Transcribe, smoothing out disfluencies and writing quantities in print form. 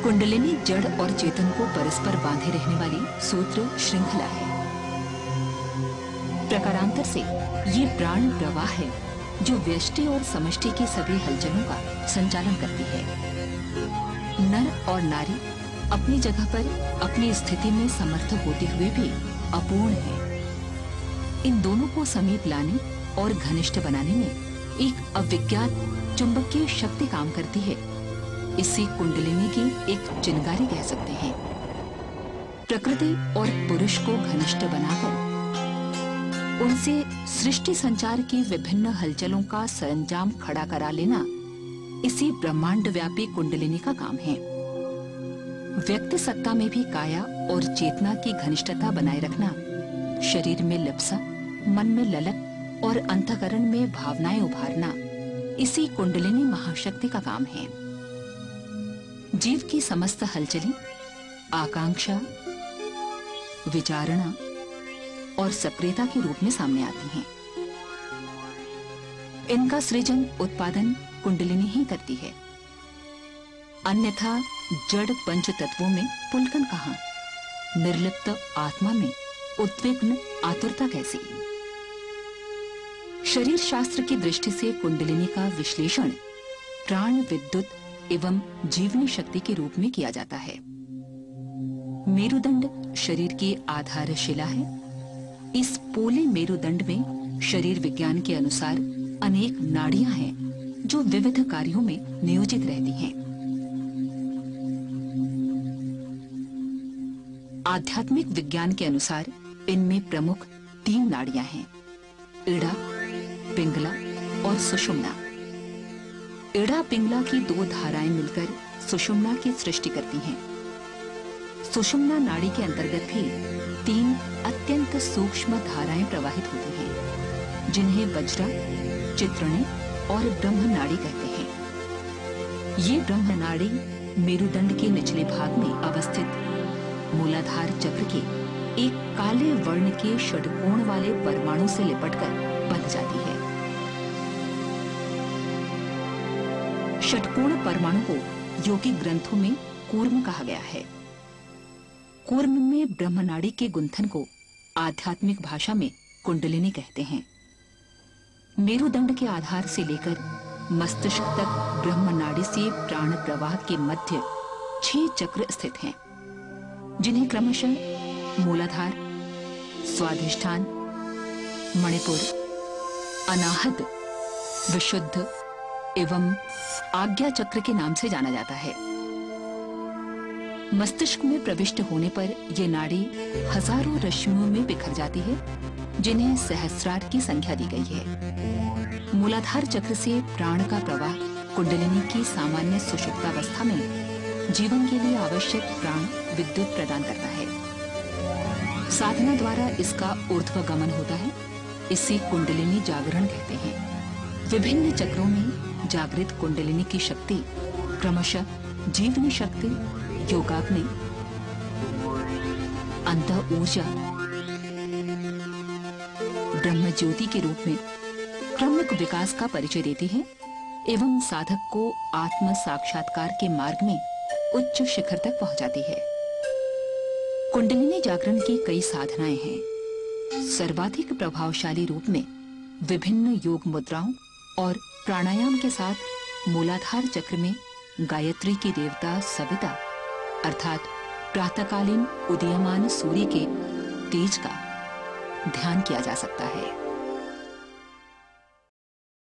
कुंडलिनी जड़ और चेतन को परस्पर बांधे रहने वाली सूत्र श्रृंखला है। प्रकारांतर से ये प्राण प्रवाह है जो व्यष्टि और समष्टि की सभी हलचलों का संचालन करती है। नर और नारी अपनी जगह पर अपनी स्थिति में समर्थ होते हुए भी अपूर्ण है। इन दोनों को समीप लाने और घनिष्ठ बनाने में एक अविज्ञात चुंबकीय शक्ति काम करती है। इसी कुंडलिनी की एक चिनगारी कह सकते हैं। प्रकृति और पुरुष को घनिष्ठ बनाकर उनसे सृष्टि संचार की विभिन्न हलचलों का सरंजाम खड़ा करा लेना इसी ब्रह्मांड व्यापी कुंडलिनी का काम है। व्यक्ति सत्ता में भी काया और चेतना की घनिष्ठता बनाए रखना, शरीर में लिप्सा, मन में ललक और अंतःकरण में भावनाएं उभारना इसी कुंडलिनी महाशक्ति का काम है। जीव की समस्त हलचलें आकांक्षा, विचारणा और सक्रियता के रूप में सामने आती हैं। इनका सृजन उत्पादन कुंडलिनी ही करती है। अन्यथा जड़ पंच तत्वों में पुलकन कहां, निर्लिप्त आत्मा में उद्विग्न आतुरता कैसी। शरीर शास्त्र की दृष्टि से कुंडलिनी का विश्लेषण प्राण, विद्युत एवं जीवनी शक्ति के रूप में किया जाता है। मेरुदंड शरीर की आधारशिला है। इस पोले मेरुदंड में शरीर विज्ञान के अनुसार अनेक नाड़ियां हैं जो विविध कार्यों में नियोजित रहती हैं। आध्यात्मिक विज्ञान के अनुसार इनमें प्रमुख 3 नाड़ियां हैं: इड़ा, पिंगला और सुषुम्ना। इड़ा पिंगला की 2 धाराएं मिलकर सुषुम्ना की सृष्टि करती हैं। सुषुम्ना नाड़ी के अंतर्गत भी 3 अत्यंत सूक्ष्म धाराएं प्रवाहित होती हैं, जिन्हें वज्रा, चित्रणे और ब्रह्म नाड़ी कहते हैं। ये ब्रह्म नाड़ी मेरुदंड के निचले भाग में अवस्थित मूलाधार चक्र के एक काले वर्ण के षटकोण वाले परमाणु से लिपटकर बंध जाती है। षटकोण परमाणु को योगिक ग्रंथों में कूर्म कहा गया है। कूर्म में ब्रह्मनाड़ी के गुंथन को आध्यात्मिक भाषा में कुंडलिनी कहते हैं। मेरुदंड के आधार से लेकर मस्तिष्क तक ब्रह्मनाड़ी से प्राण प्रवाह के मध्य 6 चक्र स्थित हैं, जिन्हें क्रमशः मूलाधार, स्वाधिष्ठान, मणिपुर, अनाहत, विशुद्ध एवं आज्ञा चक्र के नाम से जाना जाता है। मस्तिष्क में प्रविष्ट होने पर ये नाड़ी हजारों रश्मियों में बिखर जाती है, जिन्हें सहस्रार की संख्या दी गई है। मूलाधार चक्र से प्राण का प्रवाह कुंडलिनी की सामान्य सुषुप्तावस्था में जीवन के लिए आवश्यक प्राण विद्युत प्रदान करता है। साधना द्वारा इसका ऊर्ध्वगमन होता है। इसे कुंडलिनी जागरण कहते हैं। विभिन्न चक्रों में जागृत कुंडलिनी की शक्ति क्रमशः जीवनी शक्ति, योगाग्नि, अंतः ऊर्जा, ब्रह्म ज्योति के रूप में क्रमिक विकास का परिचय देती है एवं साधक को आत्म साक्षात्कार के मार्ग में उच्च शिखर तक पहुंचाती है। कुंडलिनी जागरण की कई साधनाएं हैं। सर्वाधिक प्रभावशाली रूप में विभिन्न योग मुद्राओं और प्राणायाम के साथ मूलाधार चक्र में गायत्री की देवता सविता अर्थात प्रातःकालीन उदीयमान सूर्य के तेज का ध्यान किया जा सकता है।